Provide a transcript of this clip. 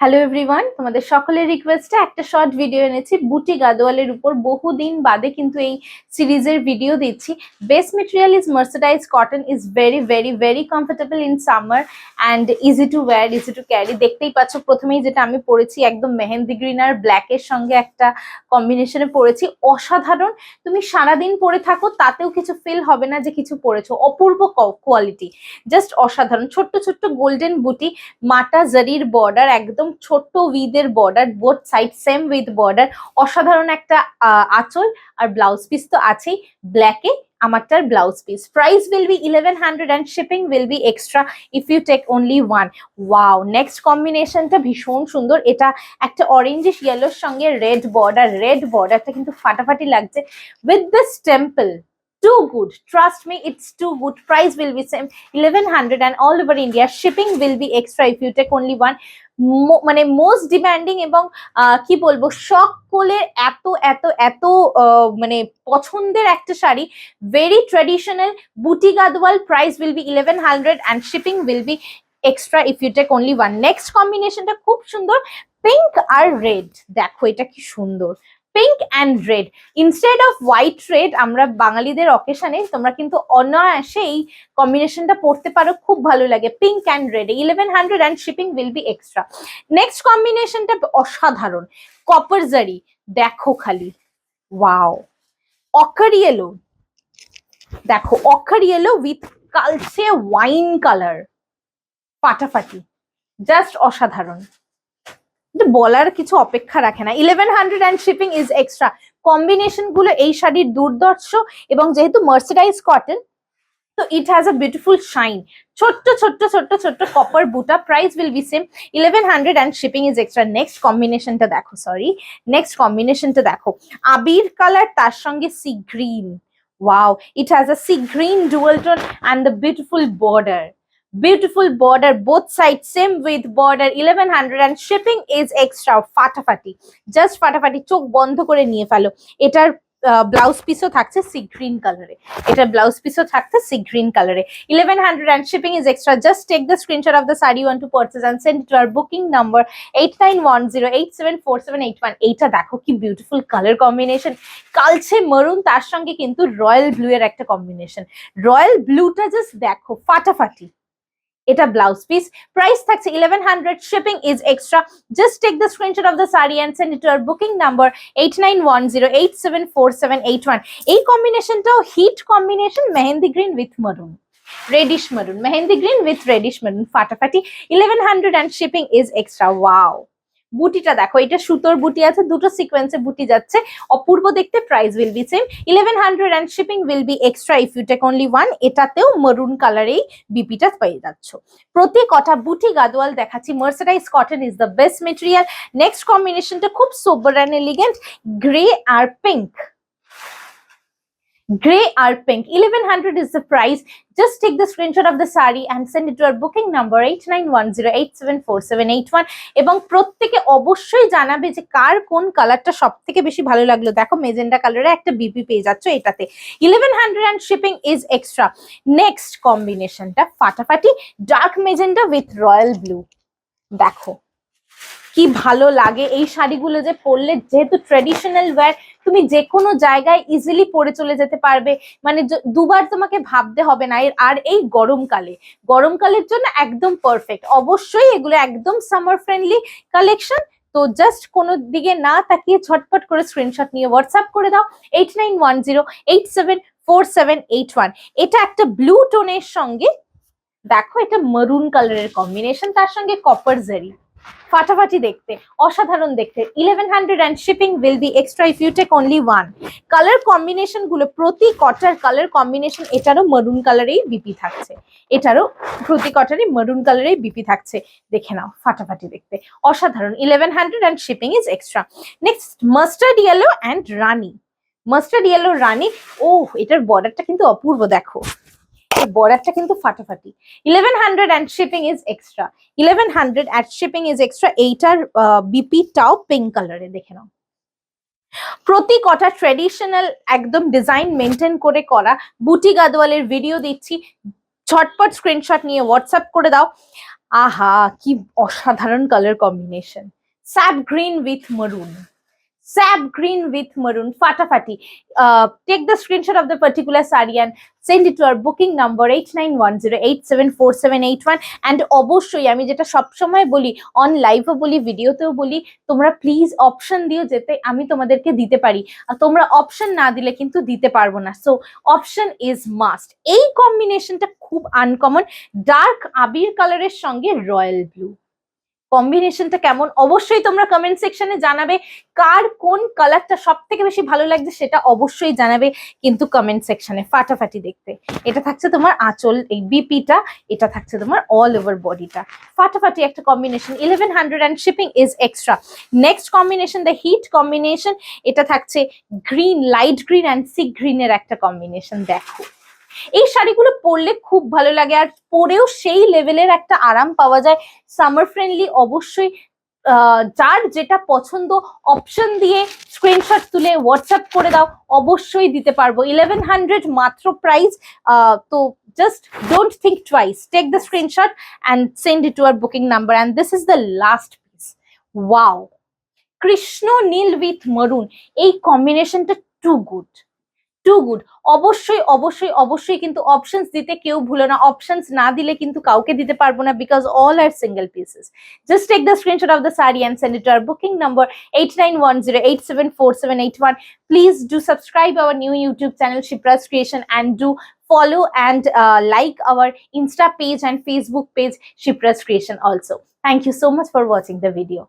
Hello everyone, তোমাদের সকলের রিকোয়েস্টে একটা শর্ট ভিডিও এনেছি বুটি গাদোয়ালের উপর। বহুদিন বাদে কিন্তু এই সিরিজের ভিডিও দিচ্ছি। Best material is mercerise cotton, is very very very comfortable in summer and easy to wire, easy to carry. দেখতেই পাচ্ছ প্রথমেই যেটা আমি পরেছি একদম মেহেন্দি গ্রিন আর ব্ল্যাকের সঙ্গে একটা কম্বিনেশনে পরেছি। অসাধারণ, তুমি সারাদিন পরে থাকো তাতেও কিছু ফিল হবে না যে কিছু পরেছো। অপূর্ব কোয়ালিটি, জাস্ট অসাধারণ। ছোট্ট ছোট্ট গোল্ডেন বুটি, মাটা জারির বর্ডার, একদম ছোট্ট উইদের border, both side same with border. অসাধারণ একটা আঁচল আর ব্লাউজ পিস তো আছেই ব্ল্যাকে। আমারটার blouse piece price will be 1100 and shipping will be extra if you take only one. Wow, next কম্বিনেশনটা ভীষণ সুন্দর। এটা একটা অরেঞ্জিশ ইয়েলোর সঙ্গে রেড বর্ডার, রেড বর্ডারটা কিন্তু ফাটাফাটি লাগছে with this temple. Too good, trust me, it's too good. Price will be same 1100 and all over India. Shipping will be extra if you take only one. মানে most demanding এবং কি বলবো, সকলের এত এত এত মানে পছন্দের একটা শাড়ি, ভেরি ট্রেডিশনাল বুটি Gadwal. Price will be 1100 and shipping will be extra if you take only one. Next কম্বিনেশনটা খুব সুন্দর, পিঙ্ক আর রেড। দেখো এটা কি সুন্দর, pink and red instead off white red. আমরা বাঙালিদের অকেশনে তোমরা কিন্তু অনায়াসে এই কম্বিনেশনটা পড়তে পারো, খুব ভালো লাগে। Pink and red, 1100 and shipping will be extra. Next কম্বিনেশনটা অসাধারণ, কপার জারি। দেখো খালি, ওয়াও। অকার ইয়েলো, দেখো অকার ইয়েলো উইথ কালচে ওয়াইন কালার, ফাটাফাটি, জাস্ট অসাধারণ। বলার কিছু অপেক্ষা রাখে না। 1100 and shipping is extra. Combination গুলো এই শাড়ির দুর্দর্শ, এবং যেহেতু মার্সারাইজ কটন তো it has a beautiful shine. ছোট্ট ছোট্ট ছোট্ট ছোট্ট কপার বুটা, price will B same 1100 and shipping is extra. Next কম্বিনেশনটা দেখো, নেক্সট কম্বিনেশনটা দেখো, আবির কালার তার সঙ্গে sea green. Wow, it has a sea green dual tone and the beautiful border. Beautiful border, both sides same with border. 1100 and shipping is extra. ফাটাফাটি, just ফাটাফাটি, চোখ বন্ধ করে নিয়ে ফেলো। এটার ব্লাউজ পিসও থাকছে সি গ্রিন কালারে, এটার ব্লাউজ পিসও থাকছে সি গ্রিন কালারে। 1100 and shipping is extra. Just take the screenshot of the saree you want to purchase and send it to our booking number 8910874781. এইটা দেখো কি বিউটিফুল কালার কম্বিনেশন, কালচে মেরুন তার সঙ্গে কিন্তু রয়্যাল ব্লু এর একটা কম্বিনেশন। রয়্যাল ব্লুটা জাস্ট দেখো ফাটাফাটি। এটা ব্লাউজ পিস, প্রাইস থাকছে 1100, shipping is extra. Just take the screenshot of the saree and send it to our booking number 8910874781. এই কম্বিনেশনটাও hit combination, mehendi green with maroon, reddish maroon, mehendi green with radish মারুন, ফাটাফাটি। 1100 and shipping is extra. Wow, বুটিটা দেখো, এটা সুতোর বুটি আছে, দুটো সিকোয়েন্সে বুটি যাচ্ছে, অপূর্ব দেখতে। Price will B same 1100 and shipping will be extra if you take only one. এটাতেও মেরুন কালারেই বিপিটা পেয়ে যাচ্ছ। প্রতি কটা বুটি গাদওয়াল দেখাচ্ছি। Mercerise cotton is the best material. Next কম্বিনেশনটা খুব সোবার অ্যান্ড এলিগেন্ট, গ্রে আর pink. Gray or pink, 1100 is the price. Just take the screenshot of the saree and send it to our booking number 8910874781. এবং প্রত্যেকে অবশ্যই জানাবে যে কার কোন কালারটা সব থেকে বেশি ভালো লাগলো। দেখো মেজেন্ডা কালারে একটা বিপি পেয়ে যাচ্ছ এটাতে, 1100 and shipping is extra. Next কম্বিনেশনটা ফাটাফাটি, dark magenta with royal blue. দেখো কি ভালো লাগে এই শাড়িগুলো যে পরলে, যেহেতু ট্রেডিশনাল ওয়্যার, তুমি যে কোনো জায়গায় ইজিলি পরে চলে যেতে পারবে, মানে দুবার তোমাকে ভাবতে হবে না। আর এই গরমকালের জন্য একদম পারফেক্ট। অবশ্যই এগুলো একদম সামার ফ্রেন্ডলি কালেকশন। তো জাস্ট কোনো দিকে না তাকিয়ে ঝটপট করে স্ক্রিনশট নিয়ে হোয়াটসঅ্যাপ করে দাও 8910874781। এটা একটা ব্লু টোনের সঙ্গে, দেখো এটা মেরুন কালারের কম্বিনেশন, তার সঙ্গে কপার জারি, ফাটাফাটি দেখতে, অসাধারণ দেখতে। 1100 and shipping will be extra if you take only one. Colour combination গুলো, প্রতি কটার কালার কম্বিনেশন, এটারও মেরুন কালারেই বিপি থাকছে, এটারও প্রতি কটারই মেরুন কালারেই বিপি থাকছে। দেখে নাও, ফাটাফাটি দেখতে, অসাধারণ। 1100 and shipping is extra. Next mustard yellow and rani, mustard yellow rani. ও, এটার বর্ডারটা কিন্তু অপূর্ব, দেখো বর্ডারটা কিন্তু ফাটাফাটি। 1100 and shipping is extra. 1100 and shipping is extra. এইটার বিপিটাও পিঙ্ক কালারে, দেখে নাও। প্রতি কটা ট্রেডিশনাল একদম ডিজাইন মেনটেন করে করা বুটি গাদওয়ালের ভিডিও দিচ্ছি, ঝটপট স্ক্রিনশট নিয়ে হোয়াটসঅ্যাপ করে দাও। আহা কি অসাধারণ colour combination, sap green with maroon. Sap green with maroon, ফাটাফাটি। Take the screenshot of the particular saree and send it to our booking number 8910874781 and অবশ্যই আমি যেটা সবসময় বলি, অন লাইভও বলি, ভিডিওতেও বলি, তোমরা প্লিজ অপশন দিও যেতে আমি তোমাদেরকে দিতে পারি, আর তোমরা অপশন না দিলে কিন্তু দিতে পারবো না। So option is must. এই কম্বিনেশনটা খুব আনকমন, ডার্ক আবির কালারের সঙ্গে রয়্যাল ব্লু। কম্বিনেশনটা কেমন অবশ্যই তোমরা কমেন্ট সেকশনে জানাবে, কার কোন কালারটা সব থেকে বেশি ভালো লাগছে সেটা অবশ্যই জানাবে কিন্তু কমেন্ট সেকশনে। ফাটাফাটি দেখতে। এটা থাকছে তোমার আঁচল, এই বিপিটা, এটা থাকছে তোমার অল ওভার বডিটা। ফাটাফাটি একটা combination, 1100 and shipping is extra. Next combination the hit combination, এটা থাকছে green, light green and sea গ্রিনের একটা কম্বিনেশন। দেখো এই শাড়িগুলো পরলে খুব ভালো লাগে, আর পরেও সেই লেভেলের একটা আরাম পাওয়া যায়। সামার ফ্রেন্ডলি অবশ্যই। যার যেটা পছন্দ অপশন দিয়ে স্ক্রিনশট তুলে হোয়াটসঅ্যাপ করে দাও, অবশ্যই দিতে পারবো। 1100 মাত্র প্রাইস। তো just don't think twice, take the screenshot and send it to our booking number. And this is the last piece. Wow, কৃষ্ণ নীল উইথ maroon, এই কম্বিনেশনটা টু গুড, টু গুড। অবশ্যই অবশ্যই অবশ্যই কিন্তু অপশনস দিতে কেউ ভুলো না, অপশনস না দিলে কিন্তু কাউকে দিতে পারবো না, because all are single pieces. Just take the screenshot of the saree and send it to our booking number 8910874781. Please do subscribe our new YouTube channel Shipra's creation and do follow and like our Insta page and Facebook page Shipra's Creation also. Thank you so much for watching the video.